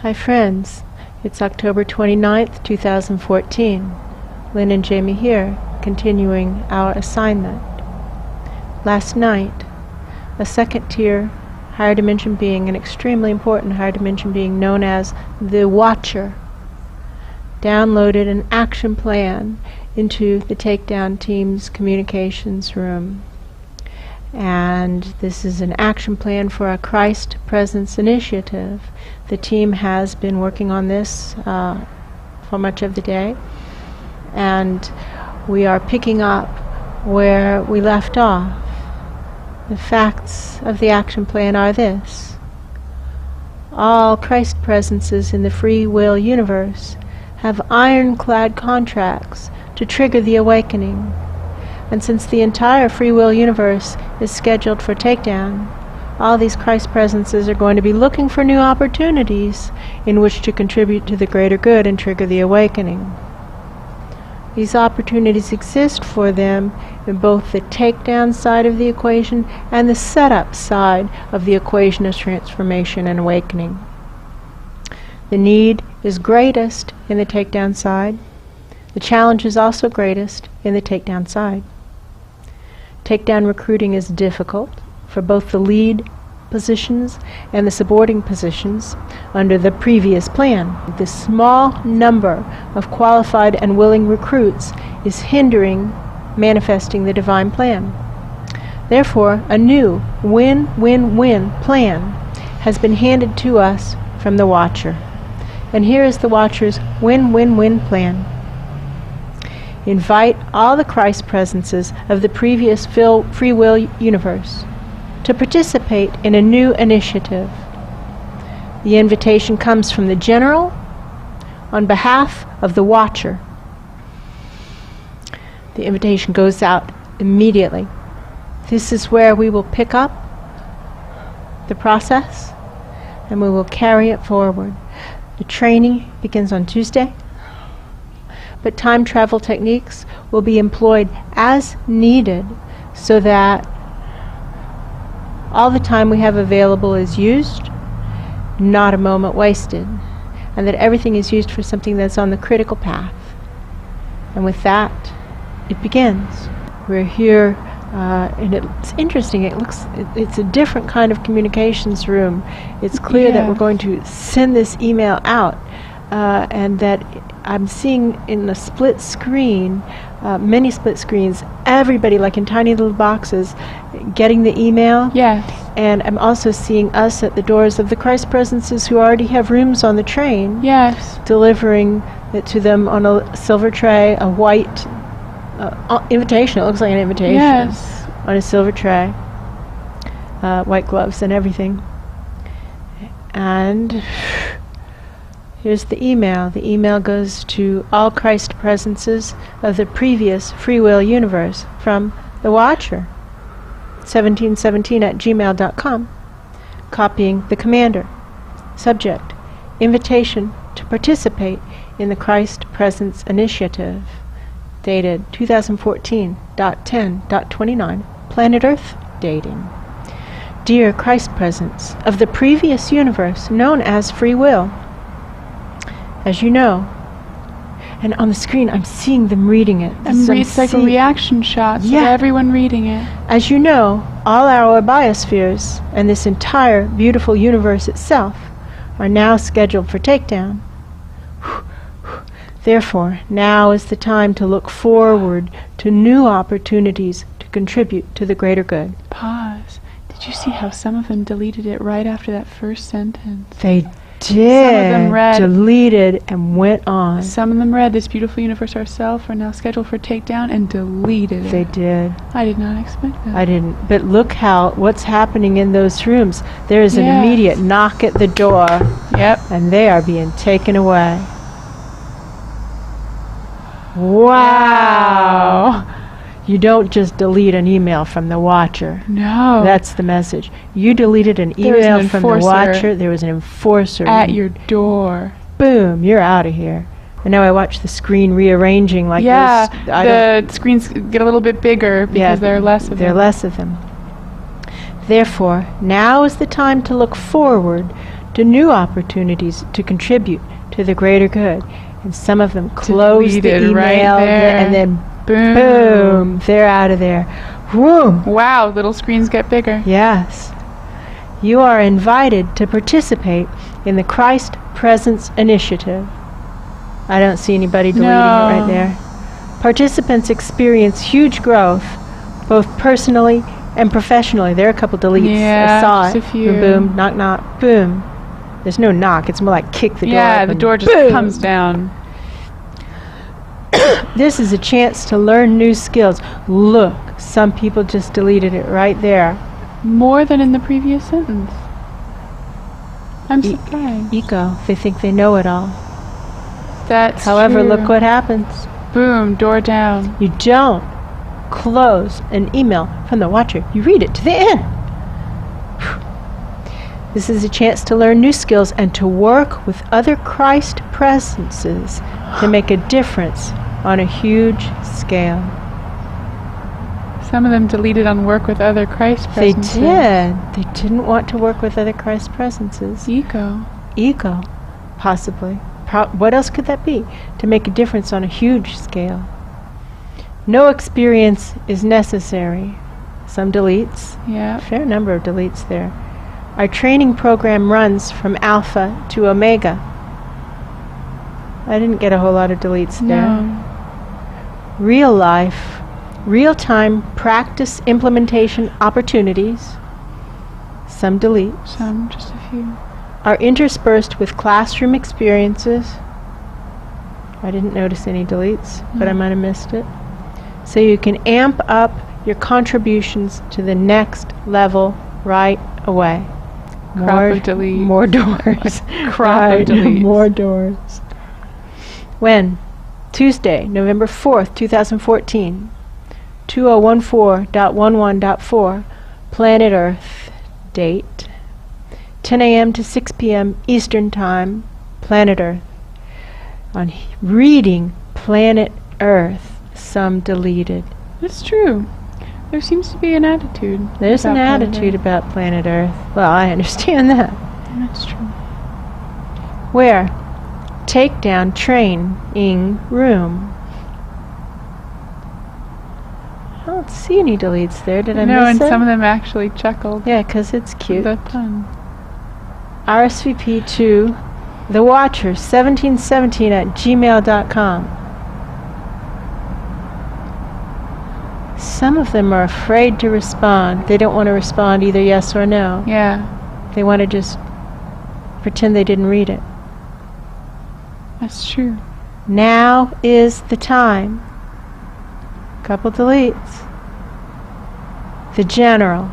Hi friends, it's October 29th, 2014. Lynn and Jamie here, continuing our assignment. Last night, a second-tier higher dimension being, an extremely important higher dimension being known as the Watcher, downloaded an action plan into the Takedown Team's communications room. And this is an action plan for a Christ Presence initiative. The team has been working on this for much of the day, and we are picking up where we left off. The facts of the action plan are this: all Christ Presences in the free will universe have ironclad contracts to trigger the awakening. And since the entire free will universe is scheduled for takedown, all these Christ Presences are going to be looking for new opportunities in which to contribute to the greater good and trigger the awakening. These opportunities exist for them in both the takedown side of the equation and the setup side of the equation of transformation and awakening. The need is greatest in the takedown side. The challenge is also greatest in the takedown side. Takedown recruiting is difficult for both the lead positions and the supporting positions under the previous plan. The small number of qualified and willing recruits is hindering manifesting the divine plan. Therefore, a new win-win-win plan has been handed to us from the Watcher. And here is the Watcher's win-win-win plan. Invite all the Christ Presences of the previous free will universe to participate in a new initiative. The invitation comes from the General on behalf of the Watcher. The invitation goes out immediately. This is where we will pick up the process and we will carry it forward. The training begins on Tuesday, but time travel techniques will be employed as needed so that all the time we have available is used, not a moment wasted, and that everything is used for something that's on the critical path. And with that, it begins. We're here, and it's interesting. It's a different kind of communications room. It's clear that we're going to send this email out, and that I'm seeing in a split screen, many split screens, everybody like in tiny little boxes getting the email. Yes. And I'm also seeing us at the doors of the Christ Presences who already have rooms on the train. Yes. Delivering it to them on a silver tray, a white invitation. It looks like an invitation. Yes. On a silver tray. White gloves and everything. And here's the email. The email goes to all Christ Presences of the previous free will universe from the Watcher, 1717@gmail.com, copying the commander. Subject: invitation to participate in the Christ Presence Initiative, dated 2014.10.29, planet Earth dating. Dear Christ Presence of the previous universe known as free will, as you know, and on the screen I'm seeing them reading it. And it's like a reaction shot, so everyone reading it. As you know, all our biospheres and this entire beautiful universe itself are now scheduled for takedown. Therefore, now is the time to look forward to new opportunities to contribute to the greater good. Pause. Did you see how some of them deleted it right after that first sentence? They did. Some of them read, deleted, and went on. Some of them read, this beautiful universe ourself are now scheduled for takedown, and deleted it. They did. I did not expect that. I didn't. But look what's happening in those rooms. There is an immediate knock at the door. Yep. And they are being taken away. Wow. You don't just delete an email from the Watcher. No. That's the message. You deleted an email from the Watcher. There was an enforcer at your door. Boom, you're out of here. And now I watch the screen rearranging like this. The screens get a little bit bigger because there are less of them. There are less of them. Therefore, now is the time to look forward to new opportunities to contribute to the greater good. And some of them close the email right there. and then boom, they're out of there. Whoom. Wow, little screens get bigger. Yes. You are invited to participate in the Christ Presence Initiative. I don't see anybody deleting it right there. Participants experience huge growth, both personally and professionally. There are a couple deletes. Yeah, I saw just it. a few. Boom, boom, knock, knock, boom. There's no knock. It's more like kick the door Yeah, open. the door just Boom. comes down. This is a chance to learn new skills. Look, some people just deleted it right there. More than in the previous sentence. I'm surprised. Ego. They think they know it all. That's However, true. look what happens. Boom, door down. You don't close an email from the watcher. You read it to the end. This is a chance to learn new skills and to work with other Christ presences to make a difference on a huge scale. Some of them deleted on work with other Christ presences. They did. They didn't want to work with other Christ presences. Ego. Ego, possibly. What else could that be? To make a difference on a huge scale. No experience is necessary. Some deletes. Yeah. A fair number of deletes there. Our training program runs from Alpha to Omega. I didn't get a whole lot of deletes there. No. Real life, real-time practice implementation opportunities. Some deletes. Some, just a few. Are interspersed with classroom experiences. I didn't notice any deletes, but I might have missed it. So you can amp up your contributions to the next level right away. Crop of deletes. More doors. Crop of deletes. More doors. When? Tuesday, November 4th, 2014. 2014.11.4. Planet Earth. Date. 10 a.m. to 6 p.m. Eastern Time. Planet Earth. On reading Planet Earth, some deleted. It's true. There seems to be an attitude. There's an about Planet attitude Earth. about Planet Earth. Well, I understand that. That's true. Where? Takedown training room. I don't see any deletes there. Did I No, miss and it? some of them actually chuckled. Yeah, because it's cute. The pun. RSVP to The Watcher 1717 at gmail.com. Some of them are afraid to respond. They don't want to respond either yes or no. Yeah, They want to just pretend they didn't read it. that's true. Now is the time. Couple deletes. The General.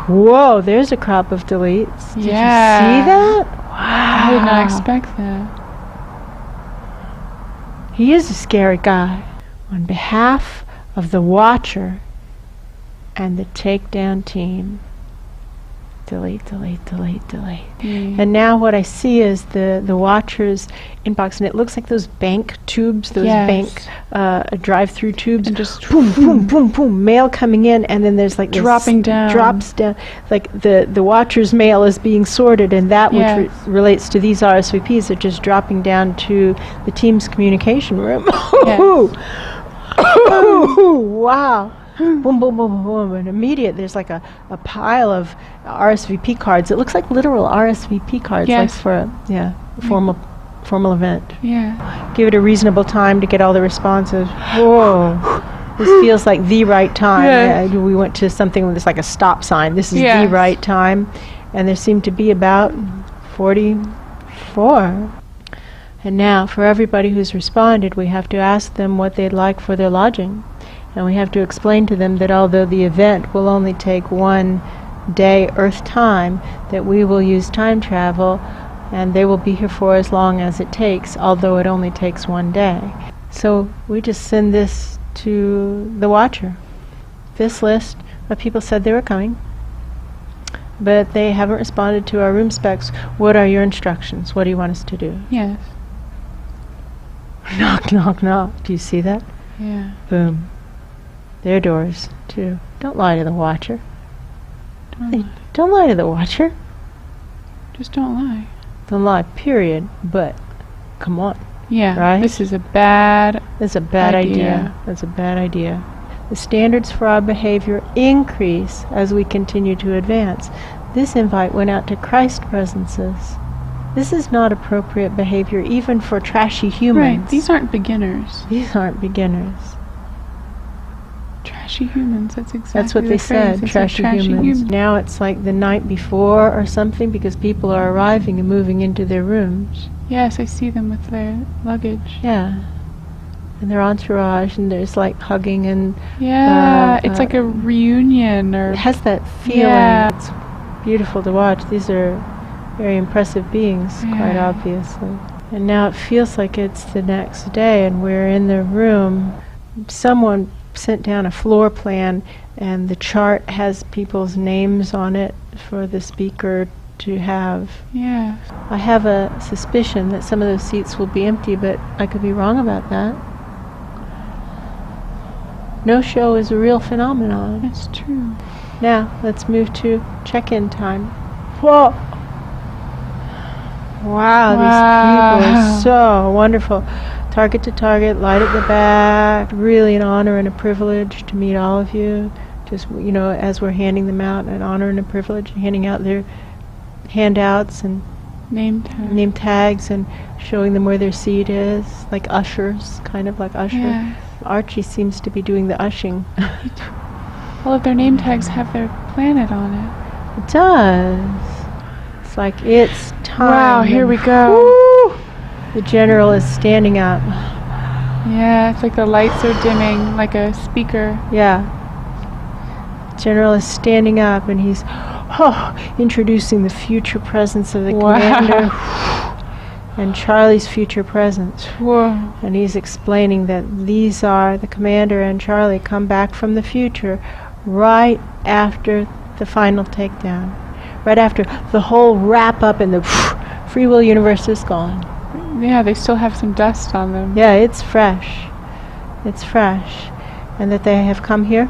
Whoa, there's a crop of deletes. Did you see that? Wow. I did not expect that. He is a scary guy. On behalf of the Watcher and the Takedown Team. Delete, delete, delete, delete. And now what I see is the Watcher's inbox, and it looks like those bank tubes, those bank drive-through tubes, And just boom, boom, boom, boom, mail coming in, and then there's like this Dropping down. drops down, like the Watcher's mail is being sorted, and that which relates to these RSVPs are just dropping down to the team's communication room. Wow. Boom, boom, boom, boom, boom. And immediate, there's like a pile of RSVP cards. It looks like literal RSVP cards, like Yes. for a formal event. Yeah. Give it a reasonable time to get all the responses. Whoa. This feels like the right time. Yes. We went to something with this like a stop sign. This is the Yes. right time. And there seemed to be about 44. And now, for everybody who's responded, we have to ask them what they'd like for their lodging. And we have to explain to them that although the event will only take 1 day Earth time, that we will use time travel and they will be here for as long as it takes, although it only takes 1 day. So we just send this to the Watcher. This list of people said they were coming, but they haven't responded to our room specs. What are your instructions? What do you want us to do? Yes. Knock, knock, knock. Do you see that? Yeah. Boom. Their doors, too. Don't lie to the Watcher. Don't lie to the Watcher. Just don't lie. Don't lie, period. But, come on. Yeah, right? This is a bad That's a bad idea. That's a bad idea. The standards for our behavior increase as we continue to advance. This invite went out to Christ presences. This is not appropriate behavior even for trashy humans. Right, these aren't beginners. These aren't beginners. Trashy humans, That's what they said, trashy humans. Now it's like the night before or something because people are arriving and moving into their rooms. Yes, I see them with their luggage. Yeah. And their entourage, and there's like hugging and... Yeah, it's like a reunion or... It has that feeling. Yeah. It's beautiful to watch. These are very impressive beings, quite obviously. And now it feels like it's the next day and we're in the room. Someone sent down a floor plan and the chart has people's names on it for the speaker to have. Yeah. I have a suspicion that some of those seats will be empty, but I could be wrong about that. No-show is a real phenomenon. That's true. Now, let's move to check-in time. Whoa! Wow, these people are so wonderful. Target to target, light at the back. Really an honor and a privilege to meet all of you. Just, you know, as we're handing them out, an honor and a privilege, handing out their handouts and name tags and showing them where their seat is, like ushers, kind of like ushers. Yeah. Archie seems to be doing the ushing. All of their name tags have their planet on it. It does. It's like it's time. Wow, here we go. Woo! The general is standing up. Yeah, it's like the lights are dimming, like a speaker. Yeah. The general is standing up and he's introducing the future presence of the commander and Charlie's future presence. Whoa. And he's explaining that these are, the commander and Charlie come back from the future right after the final takedown. Right after the whole wrap up and the free will universe is gone. Yeah, they still have some dust on them. Yeah, it's fresh. It's fresh. And that they have come here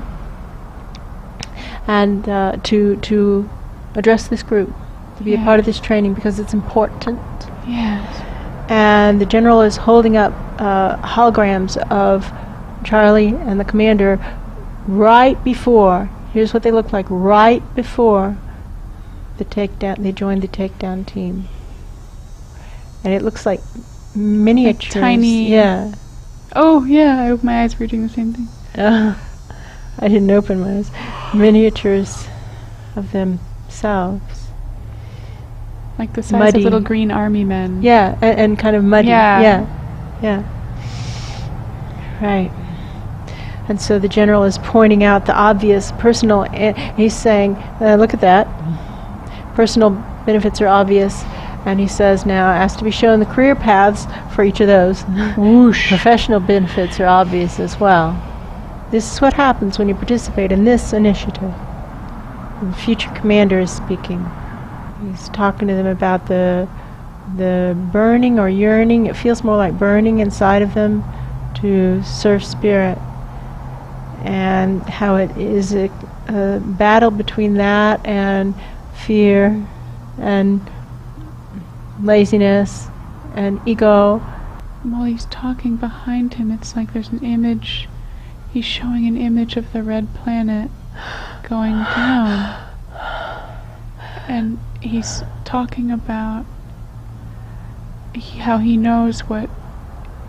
and to address this group, to be a part of this training because it's important. Yes. And the general is holding up holograms of Charlie and the commander right before, here's what they look like, right before the takedown, they joined the Takedown Team. And it looks like miniatures. Like tiny. Yeah. Oh, yeah, I opened my eyes, we were doing the same thing. I didn't open my eyes. Miniatures of themselves. Like the size muddy. of little green army men. Yeah, and kind of muddy. Yeah. Yeah. Right. And so the general is pointing out the obvious personal, he's saying, look at that. Personal benefits are obvious. And he says now, asked to be shown the career paths for each of those. Whoosh. Professional benefits are obvious as well. This is what happens when you participate in this initiative. And the future commander is speaking. He's talking to them about the burning or yearning. It feels more like burning inside of them to serve spirit. And how it is a battle between that and fear and laziness and ego. While he's talking behind him, it's like there's an image. He's showing an image of the red planet going down. And he's talking about how he knows what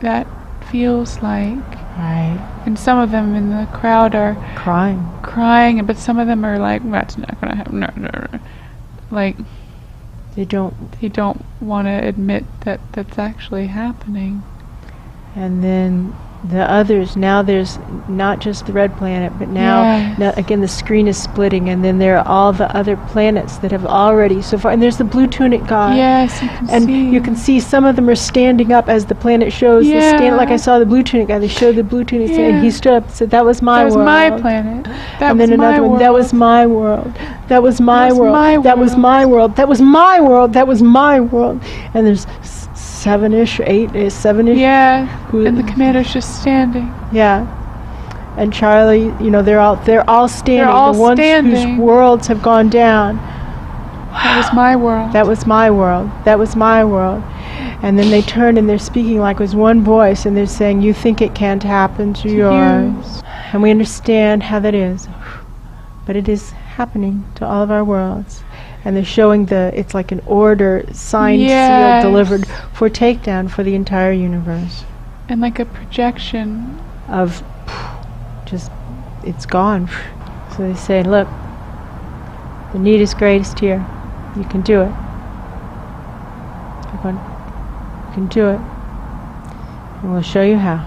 that feels like. Right. And some of them in the crowd are crying, but some of them are like, that's not gonna happen. No. Like they don't want to admit that that's actually happening. And then the others, now there's not just the red planet, but now again the screen is splitting, and then there are all the other planets that have already so far, and there's the Blue Tunic Guy. Yes, you can and see. You can see some of them are standing up as the planet shows. Like I saw the Blue Tunic Guy, they showed the Blue Tunic Guy, and he stood up and said, that was my world. That was my planet. That and was then another my one, world. that was my world. That was my world. That was my world. That was my world. That was my world. And there's 7-ish, 8-ish. Yeah, and the commander's just standing. Yeah. And Charlie, they're all standing. The ones whose worlds have gone down. That was my world. That was my world. That was my world. And then they turn and they're speaking like with one voice, and they're saying, you think it can't happen to yours. And we understand how that is. But it is happening to all of our worlds. And they're showing it's like an order, signed, sealed, delivered for takedown for the entire universe. And like a projection. Of just, it's gone. So they say, look, the need is greatest here. You can do it. You can do it. And we'll show you how.